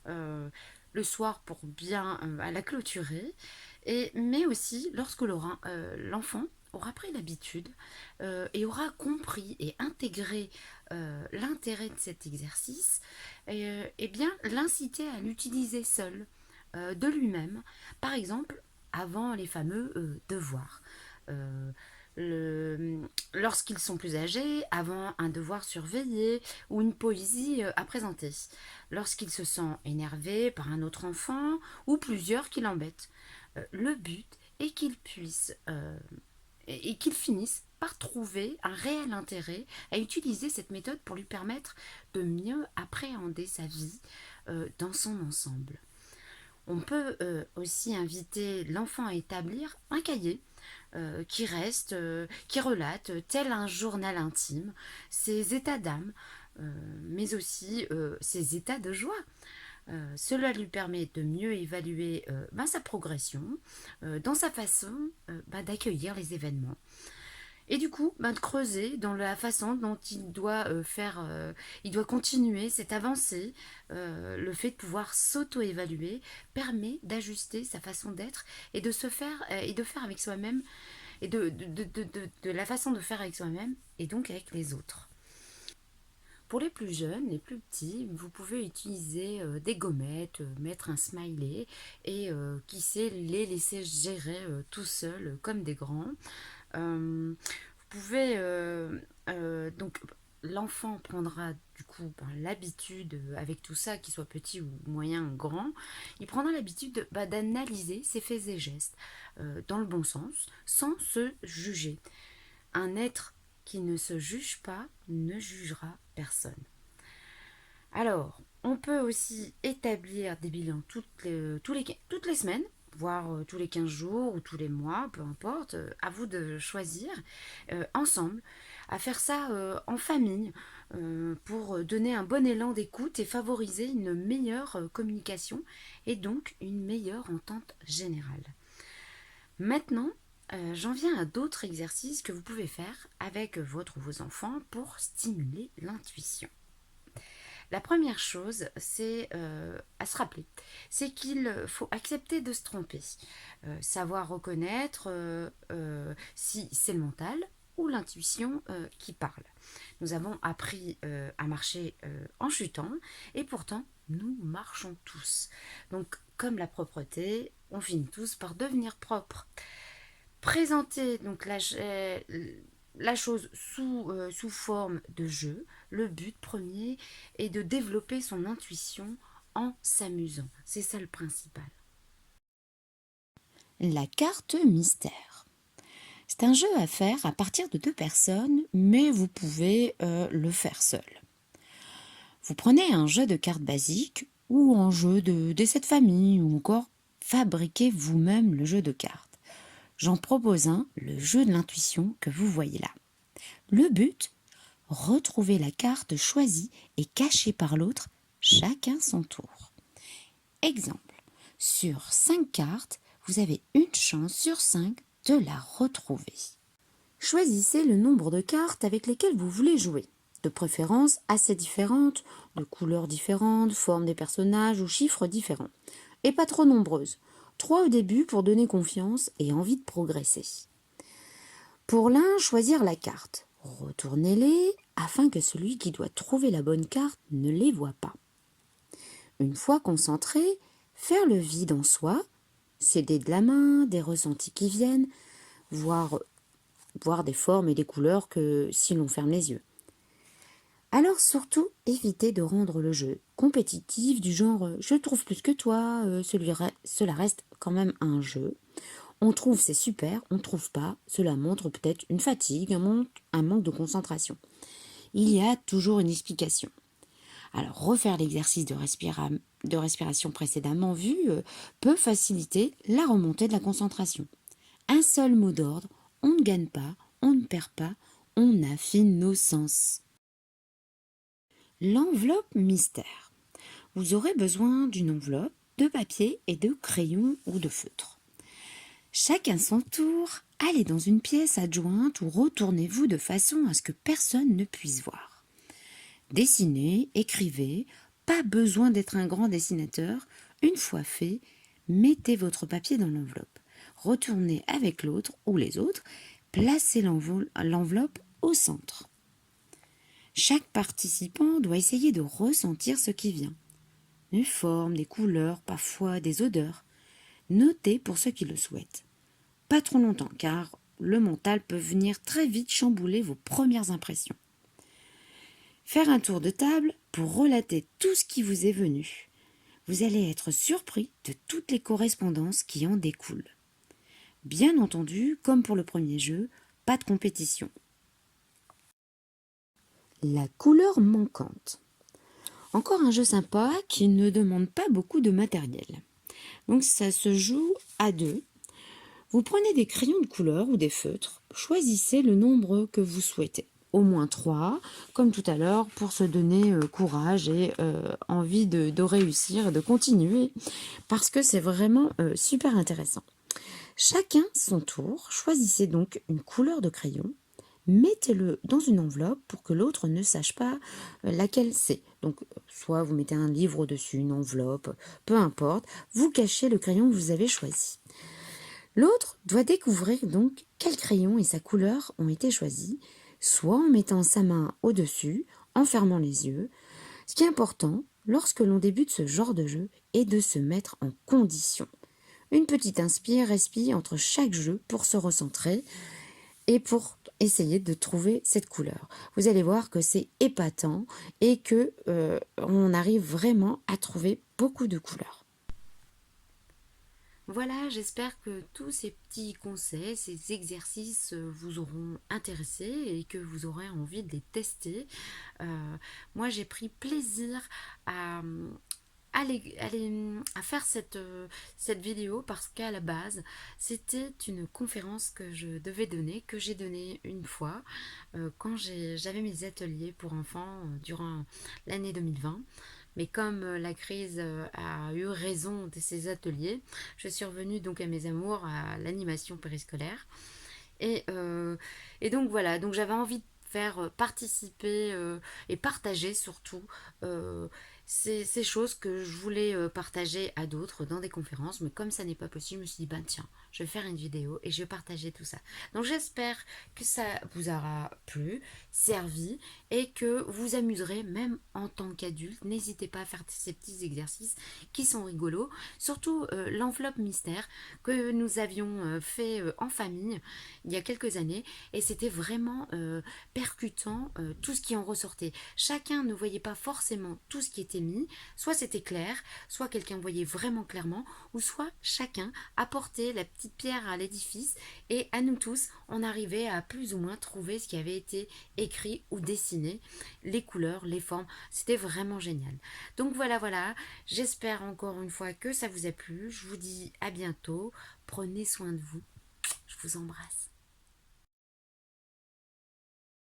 euh, le soir pour bien à la clôturer, mais aussi lorsque l'enfant aura pris l'habitude et aura compris et intégré l'intérêt de cet exercice, et bien l'inciter à l'utiliser seul, de lui-même. Par exemple, avant les fameux devoirs. Euh, Lorsqu'ils sont plus âgés, avant un devoir surveillé ou une poésie à présenter. Lorsqu'il se sent énervé par un autre enfant ou plusieurs qui l'embêtent. Le but est qu'il puisse et qu'il finisse par trouver un réel intérêt à utiliser cette méthode pour lui permettre de mieux appréhender sa vie dans son ensemble. On peut aussi inviter l'enfant à établir un cahier qui relate, tel un journal intime, ses états d'âme, mais aussi ses états de joie. Cela lui permet de mieux évaluer sa progression dans sa façon d'accueillir les événements. Et du coup, de creuser dans la façon dont il doit continuer cette avancée. Le fait de pouvoir s'auto-évaluer permet d'ajuster sa façon d'être et de faire avec soi-même et de la façon de faire avec soi-même et donc avec les autres. Pour les plus jeunes, les plus petits, vous pouvez utiliser des gommettes, mettre un smiley et qui sait les laisser gérer tout seuls comme des grands. Vous pouvez donc l'enfant prendra du coup l'habitude avec tout ça, qu'il soit petit ou moyen ou grand, il prendra l'habitude d'analyser ses faits et gestes dans le bon sens, sans se juger. Un être qui ne se juge pas ne jugera personne. Alors, on peut aussi établir des bilans toutes les semaines, voire tous les 15 jours ou tous les mois, peu importe, à vous de choisir, ensemble, à faire ça en famille, pour donner un bon élan d'écoute et favoriser une meilleure communication et donc une meilleure entente générale. Maintenant, j'en viens à d'autres exercices que vous pouvez faire avec votre ou vos enfants pour stimuler l'intuition. La première chose, c'est à se rappeler, c'est qu'il faut accepter de se tromper, savoir reconnaître si c'est le mental ou l'intuition qui parle. Nous avons appris à marcher en chutant et pourtant nous marchons tous. Donc comme la propreté, on finit tous par devenir propre. Présenter donc la chose sous forme de jeu. Le but premier est de développer son intuition en s'amusant. C'est ça le principal. La carte mystère. C'est un jeu à faire à partir de deux personnes, mais vous pouvez le faire seul. Vous prenez un jeu de cartes basique ou un jeu des sept familles ou encore fabriquez vous-même le jeu de cartes. J'en propose un, le jeu de l'intuition que vous voyez là. Le but, retrouver la carte choisie et cachée par l'autre, chacun son tour. Exemple, sur 5 cartes, vous avez une chance sur 5 de la retrouver. Choisissez le nombre de cartes avec lesquelles vous voulez jouer, de préférence assez différentes, de couleurs différentes, formes des personnages ou chiffres différents, et pas trop nombreuses. 3 au début pour donner confiance et envie de progresser. Pour l'un, choisir la carte. Retournez-les afin que celui qui doit trouver la bonne carte ne les voit pas. Une fois concentré, faire le vide en soi, s'aider de la main, des ressentis qui viennent, voir des formes et des couleurs que si l'on ferme les yeux. Alors surtout, évitez de rendre le jeu compétitif du genre je trouve plus que toi, cela reste quand même un jeu. On trouve c'est super, on trouve pas, cela montre peut-être une fatigue, un manque de concentration. Il y a toujours une explication. Alors refaire l'exercice de respiration précédemment vu peut faciliter la remontée de la concentration. Un seul mot d'ordre, on ne gagne pas, on ne perd pas, on affine nos sens. L'enveloppe mystère. Vous aurez besoin d'une enveloppe, de papier et de crayon ou de feutre. Chacun son tour, allez dans une pièce adjointe ou retournez-vous de façon à ce que personne ne puisse voir. Dessinez, écrivez, pas besoin d'être un grand dessinateur. Une fois fait, mettez votre papier dans l'enveloppe. Retournez avec l'autre ou les autres, placez l'enveloppe au centre. Chaque participant doit essayer de ressentir ce qui vient. Une forme, des couleurs, parfois des odeurs. Notez pour ceux qui le souhaitent. Pas trop longtemps car le mental peut venir très vite chambouler vos premières impressions. Faire un tour de table pour relater tout ce qui vous est venu. Vous allez être surpris de toutes les correspondances qui en découlent. Bien entendu, comme pour le premier jeu, pas de compétition. La couleur manquante. Encore un jeu sympa qui ne demande pas beaucoup de matériel. Donc ça se joue à deux. Vous prenez des crayons de couleur ou des feutres, choisissez le nombre que vous souhaitez. Au moins 3, comme tout à l'heure, pour se donner courage et envie de réussir et de continuer, parce que c'est vraiment super intéressant. Chacun son tour, choisissez donc une couleur de crayon, mettez-le dans une enveloppe pour que l'autre ne sache pas laquelle c'est. Donc, soit vous mettez un livre au-dessus, une enveloppe, peu importe, vous cachez le crayon que vous avez choisi. L'autre doit découvrir donc quel crayon et sa couleur ont été choisis, soit en mettant sa main au-dessus, en fermant les yeux. Ce qui est important, lorsque l'on débute ce genre de jeu, est de se mettre en condition. Une petite respire entre chaque jeu pour se recentrer et pour essayer de trouver cette couleur. Vous allez voir que c'est épatant et que on arrive vraiment à trouver beaucoup de couleurs. Voilà, j'espère que tous ces petits conseils, ces exercices vous auront intéressé et que vous aurez envie de les tester. Moi, j'ai pris plaisir à faire cette vidéo parce qu'à la base, c'était une conférence que je devais donner, que j'ai donnée une fois quand j'avais mes ateliers pour enfants durant l'année 2020. Mais comme la crise a eu raison de ces ateliers, je suis revenue donc à mes amours, à l'animation périscolaire. Et, euh, et donc voilà, donc j'avais envie de faire participer et partager surtout ces choses que je voulais partager à d'autres dans des conférences, mais comme ça n'est pas possible, je me suis dit, ben tiens, je vais faire une vidéo et je vais partager tout ça. Donc j'espère que ça vous aura plu, servi et que vous amuserez même en tant qu'adulte. N'hésitez pas à faire ces petits exercices qui sont rigolos, surtout l'enveloppe mystère que nous avions fait en famille il y a quelques années et c'était vraiment percutant tout ce qui en ressortait. Chacun ne voyait pas forcément tout ce qui était mis, soit c'était clair, soit quelqu'un voyait vraiment clairement, ou soit chacun apportait la petite pierre à l'édifice et à nous tous, on arrivait à plus ou moins trouver ce qui avait été écrit ou dessiné, les couleurs, les formes, c'était vraiment génial. Donc voilà, j'espère encore une fois que ça vous a plu, je vous dis à bientôt, prenez soin de vous, je vous embrasse.